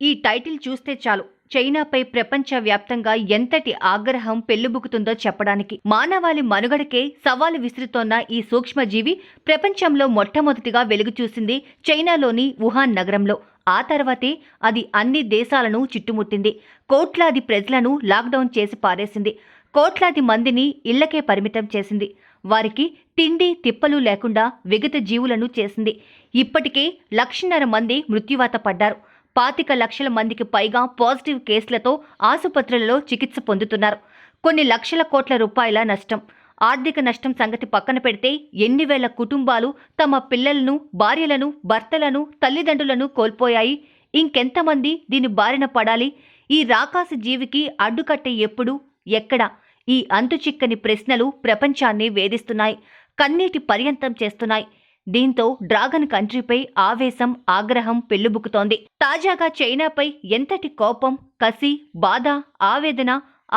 ఈ టైటిల్ చూస్తే చాలు చైనాపై ప్రపంచవ్యాప్తంగా ఎంతటి ఆగ్రహం పెల్లుబుకుతుందో చెప్పడానికి. మానవాళి మనుగడకే సవాలు విసురుతోన్న ఈ సూక్ష్మజీవి ప్రపంచంలో మొట్టమొదటిగా వెలుగు చూసింది చైనాలోని వుహాన్ నగరంలో. ఆ తర్వాతే అది అన్ని దేశాలను చుట్టుముట్టింది. కోట్లాది ప్రజలను లాక్డౌన్ చేసి పారేసింది. కోట్లాది మందిని ఇళ్లకే పరిమితం చేసింది. వారికి తిండి తిప్పలు లేకుండా విగత జీవులను చేసింది. ఇప్పటికే 1,500,000 మంది మృత్యువాత పడ్డారు. 25,00,000 మందికి పైగా పాజిటివ్ కేసులతో ఆసుపత్రులలో చికిత్స పొందుతున్నారు. కొన్ని లక్షల కోట్ల రూపాయల నష్టం. ఆర్థిక నష్టం సంగతి పక్కన పెడితే ఎన్ని వేల కుటుంబాలు తమ పిల్లలను, భార్యలను, భర్తలను, తల్లిదండ్రులను కోల్పోయాయి. ఇంకెంతమంది దీని బారిన పడాలి? ఈ రాకాసి జీవికి అడ్డుకట్ట ఎప్పుడు, ఎక్కడ? ఈ అంతుచిక్కని ప్రశ్నలు ప్రపంచాన్ని వేధిస్తున్నాయి, కన్నీటి పర్యంతం చేస్తున్నాయి. దీంతో డ్రాగన్ కంట్రీపై ఆవేశం, ఆగ్రహం పెల్లుబుకుతోంది. తాజాగా చైనాపై ఎంతటి కోపం, కసి, బాధ, ఆవేదన,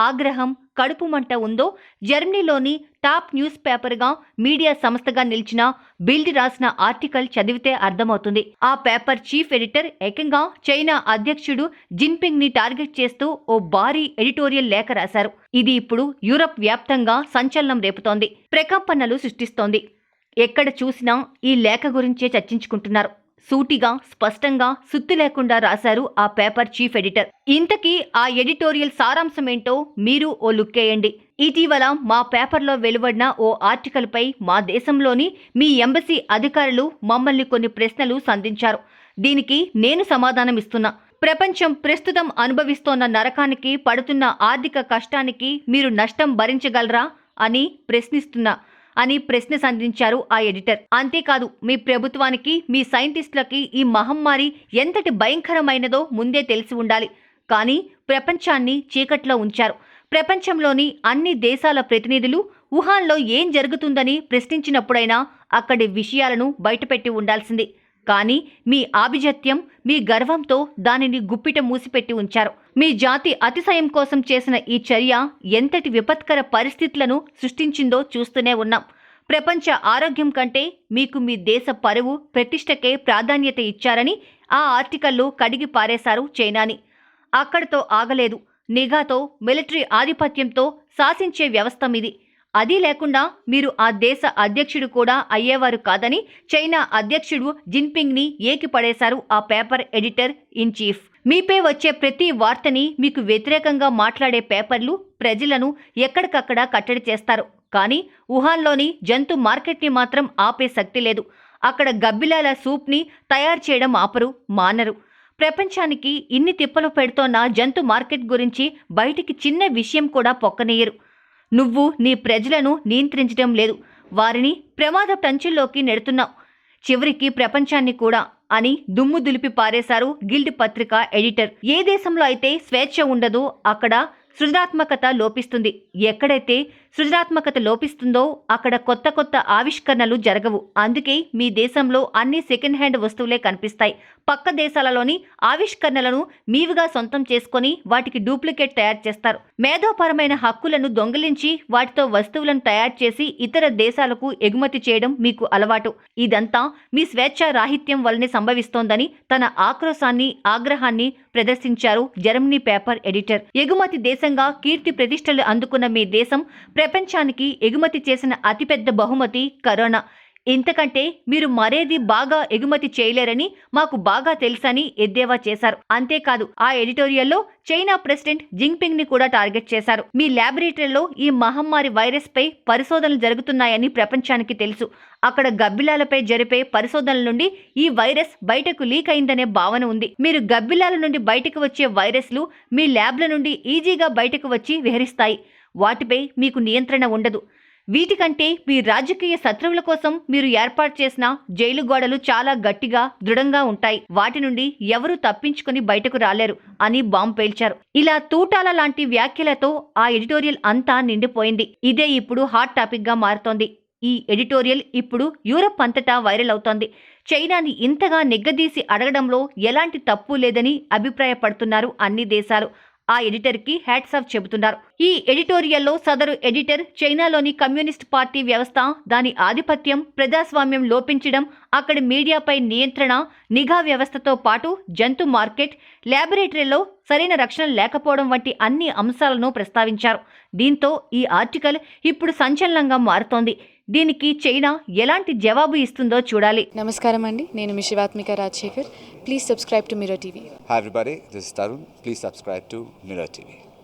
ఆగ్రహం, కడుపు మంట ఉందో జర్మనీలోని టాప్ న్యూస్ పేపర్గా, మీడియా సంస్థగా నిలిచిన బిల్డ్ రాసిన ఆర్టికల్ చదివితే అర్థమవుతుంది. ఆ పేపర్ చీఫ్ ఎడిటర్ ఏకంగా చైనా అధ్యక్షుడు జిన్పింగ్ ని టార్గెట్ చేస్తూ ఓ భారీ ఎడిటోరియల్ లేఖ రాశారు. ఇది ఇప్పుడు యూరప్ వ్యాప్తంగా సంచలనం రేపుతోంది, ప్రకంపనలు సృష్టిస్తోంది. ఎక్కడ చూసినా ఈ లేఖ గురించే చర్చించుకుంటున్నారు. సూటిగా, స్పష్టంగా, సుత్తి లేకుండా రాశారు ఆ పేపర్ చీఫ్ ఎడిటర్. ఇంతకీ ఆ ఎడిటోరియల్ సారాంశమేంటో మీరు ఓ లుక్కేయండి. ఇటీవల మా పేపర్లో వెలువడిన ఓ ఆర్టికల్పై మా దేశంలోని మీ ఎంబసీ అధికారులు మమ్మల్ని కొన్ని ప్రశ్నలు సంధించారు. దీనికి నేను సమాధానం ఇస్తున్నా. ప్రపంచం ప్రస్తుతం అనుభవిస్తోన్న నరకానికి, పడుతున్న ఆర్థిక కష్టానికి మీరు నష్టం భరించగలరా అని ప్రశ్నిస్తున్నా అని ప్రశ్న సంధించారు ఆ ఎడిటర్. అంతేకాదు, మీ ప్రభుత్వానికి, మీ సైంటిస్టులకి ఈ మహమ్మారి ఎంతటి భయంకరమైనదో ముందే తెలిసి ఉండాలి. కానీ ప్రపంచాన్ని చీకట్లో ఉంచారు. ప్రపంచంలోని అన్ని దేశాల ప్రతినిధులు వుహాన్లో ఏం జరుగుతుందని ప్రశ్నించినప్పుడైనా అక్కడి విషయాలను బయటపెట్టి ఉండాల్సింది. కానీ మీ ఆభిజత్యం, మీ గర్వంతో దానిని గుప్పిట మూసిపెట్టి ఉంచారు. మీ జాతి అతిశయం కోసం చేసిన ఈ చర్య ఎంతటి విపత్కర పరిస్థితులను సృష్టించిందో చూస్తూనే ఉన్నాం. ప్రపంచ ఆరోగ్యం కంటే మీకు మీ దేశ పరువు, ప్రతిష్టకే ప్రాధాన్యత ఇచ్చారని ఆ ఆర్టికల్లో కడిగి పారేశారు చైనాని. అక్కడితో ఆగలేదు. నిఘాతో, మిలిటరీ ఆధిపత్యంతో శాసించే వ్యవస్థ మీది. అది లేకుండా మీరు ఆ దేశ అధ్యక్షుడు కూడా అయ్యేవారు కాదని చైనా అధ్యక్షుడు జిన్పింగ్ ని ఏకిపడేశారు ఆ పేపర్ ఎడిటర్ ఇన్ చీఫ్. మీపై వచ్చే ప్రతి వార్తని, మీకు వ్యతిరేకంగా మాట్లాడే పేపర్లు ప్రజలను ఎక్కడికక్కడ కట్టడి చేస్తారు. కానీ వుహాన్లోని జంతు మార్కెట్ని మాత్రం ఆపే శక్తి లేదు. అక్కడ గబ్బిలాల సూప్ని తయారు చేయడం ఆపరు, మానరు. ప్రపంచానికి ఇన్ని తిప్పలు పెడుతోన్న జంతు మార్కెట్ గురించి బయటికి చిన్న విషయం కూడా పొక్కనీయరు. నువ్వు నీ ప్రజలను నియంత్రించడం లేదు, వారిని ప్రమాద పంచుల్లోకి నెడుతున్నావు, చివరికి ప్రపంచాన్ని కూడా అని దుమ్ము దులిపి పారేశారు గిల్డ్ పత్రిక ఎడిటర్. ఏ దేశంలో అయితే స్వేచ్ఛ ఉండదో అక్కడ సృజనాత్మకత లోపిస్తుంది. ఎక్కడైతే సృజనాత్మకత లోపిస్తుందో అక్కడ కొత్త కొత్త ఆవిష్కరణలు జరగవు. అందుకే మీ దేశంలో అన్ని సెకండ్ హ్యాండ్ వస్తువులే కనిపిస్తాయి. పక్క దేశాలలోని ఆవిష్కరణలను మీవుగా సొంతం చేసుకొని వాటికి డూప్లికేట్ తయారు చేస్తారు. మేధోపరమైన హక్కులను దొంగిలించి వాటితో వస్తువులను తయారు చేసి ఇతర దేశాలకు ఎగుమతి చేయడం మీకు అలవాటు. ఇదంతా మీ స్వేచ్ఛా రాహిత్యం వల్లనే సంభవిస్తోందని తన ఆక్రోశాన్ని, ఆగ్రహాన్ని ప్రదర్శించారు జర్మనీ పేపర్ ఎడిటర్. ఎగుమతి దేశంగా కీర్తి ప్రతిష్టలు అందుకున్న మీ దేశం ప్రపంచానికి ఎగుమతి చేసిన అతిపెద్ద బహుమతి కరోనా. ఇంతకంటే మీరు మరేది బాగా ఎగుమతి చేయలేరని మాకు బాగా తెలుసని ఎద్దేవా చేశారు. అంతేకాదు, ఆ ఎడిటోరియల్లో చైనా ప్రెసిడెంట్ జిన్పింగ్ ని కూడా టార్గెట్ చేశారు. మీ ల్యాబొరేటరీలో ఈ మహమ్మారి వైరస్ పై పరిశోధనలు జరుగుతున్నాయని ప్రపంచానికి తెలుసు. అక్కడ గబ్బిలాలపై జరిపే పరిశోధనల నుండి ఈ వైరస్ బయటకు లీక్ అయిందనే భావన ఉంది. మీరు గబ్బిలాల నుండి బయటకు వచ్చే వైరస్లు మీ ల్యాబ్ల నుండి ఈజీగా బయటకు వచ్చి విహరిస్తాయి. వాటిపై మీకు నియంత్రణ ఉండదు. వీటికంటే మీ రాజకీయ శత్రువుల కోసం మీరు ఏర్పాటు చేసిన జైలు గోడలు చాలా గట్టిగా, దృఢంగా ఉంటాయి. వాటి నుండి ఎవరూ తప్పించుకుని బయటకు రాలేరు అని బాంబు పేల్చారు. ఇలా తూటాల లాంటి వ్యాఖ్యలతో ఆ ఎడిటోరియల్ అంతా నిండిపోయింది. ఇదే ఇప్పుడు హాట్ టాపిక్ గా మారుతోంది. ఈ ఎడిటోరియల్ ఇప్పుడు యూరప్ అంతటా వైరల్ అవుతోంది. చైనాని ఇంతగా నిగ్గదీసి అడగడంలో ఎలాంటి తప్పు లేదని అభిప్రాయపడుతున్నారు అన్ని దేశాలు. ఆ ఎడిటర్కి హ్యాట్స్ ఆఫ్ చెబుతున్నారు. ఈ ఎడిటోరియల్లో సదరు ఎడిటర్ చైనాలోని కమ్యూనిస్ట్ పార్టీ వ్యవస్థ, దాని ఆధిపత్యం, ప్రజాస్వామ్యం లోపించడం, అక్కడి మీడియాపై నియంత్రణ, నిఘా వ్యవస్థతో పాటు జంతు మార్కెట్, ల్యాబొరేటరీలో సరైన రక్షణ లేకపోవడం వంటి అన్ని అంశాలను ప్రస్తావించారు. దీంతో ఈ ఆర్టికల్ ఇప్పుడు సంచలనంగా మారుతోంది. దీనికి చైనా ఎలాంటి జవాబు ఇస్తుందో చూడాలి. నమస్కారం అండి, నేను మీ Shivathmika Rajasekhar. Please subscribe to Mirror TV. Hi everybody, this is Tarun. Please subscribe to Mirror TV.